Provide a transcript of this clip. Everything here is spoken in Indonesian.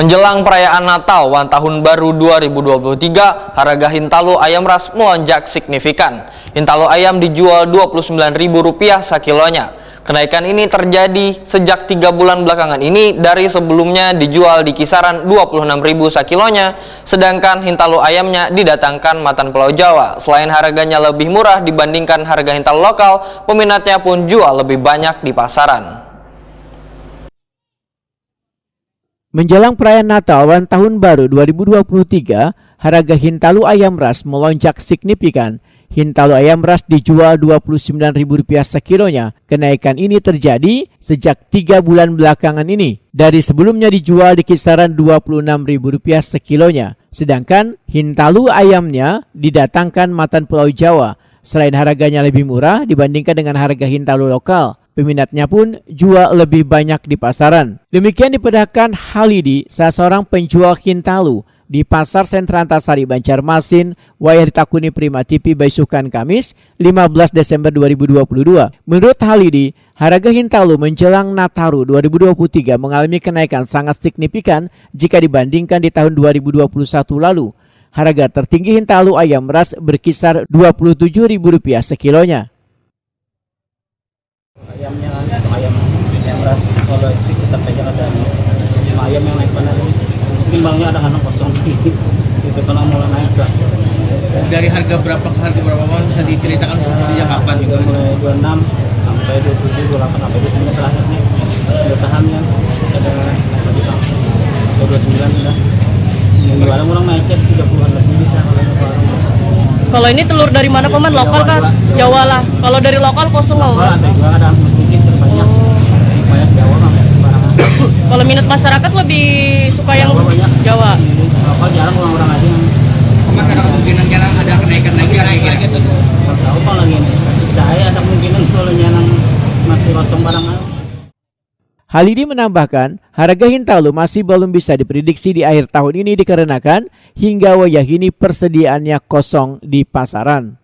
Menjelang perayaan Natal dan Tahun Baru 2023, harga Hintalu ayam ras melonjak signifikan. Hintalu ayam dijual Rp29.000 sekilonya. Kenaikan ini terjadi sejak 3 bulan belakangan ini dari sebelumnya dijual di kisaran Rp26.000 sekilonya, sedangkan Hintalu ayamnya didatangkan Matan Pulau Jawa. Selain harganya lebih murah dibandingkan harga Hintalu lokal, peminatnya pun jual lebih banyak di pasaran. Menjelang perayaan Natal dan Tahun Baru 2023, harga Hintalu ayam ras melonjak signifikan. Hintalu ayam ras dijual Rp29.000 sekilonya. Kenaikan ini terjadi sejak 3 bulan belakangan ini. Dari sebelumnya dijual di kisaran Rp26.000 sekilonya. Sedangkan Hintalu ayamnya didatangkan Matan Pulau Jawa. Selain harganya lebih murah dibandingkan dengan harga Hintalu lokal, peminatnya pun jual lebih banyak di pasaran. Demikian diperlihatkan Halidi, salah seorang penjual Hintalu di Pasar Sentra Antasari, Banjarmasin, wayah ditakuni Prima TV Baisukan Kamis 15 Desember 2022. Menurut Halidi, harga Hintalu menjelang Nataru 2023 mengalami kenaikan sangat signifikan jika dibandingkan di tahun 2021 lalu. Harga tertinggi Hintalu ayam ras berkisar Rp27.000 sekilonya. Ayam ras kalau itu kita pegang ada ayam yang naik benar ini mungkin bangnya ada anak kosong itu kalau mulai naik lah. Dari harga berapa ke harga berapa bisa diceritakan sejak kapan juga? Mulai 26 sampai 27, 28 sampai 29 terakhir nih bertahan ya ada lagi sampai 29 sudah. Yang orang naiknya 30-an lebih bisa Kalau ini telur dari mana Paman? Lokal kan? Jawa lah. Kalau dari lokal kosong loh. Ada juga ada sedikit terbanyak. Banyak Jawa kan barangan. Kalau minat masyarakat lebih suka yang Jawa. Lokal jarang orang-orang aja yang Paman ada kemungkinan ada kenaikan lagi gitu. tahu kalau lagi ini. Saya ada kemungkinan kalau yang masih kosong barangan. Halidi menambahkan, harga Hintalu masih belum bisa diprediksi di akhir tahun ini dikarenakan hingga wayah ini persediaannya kosong di pasaran.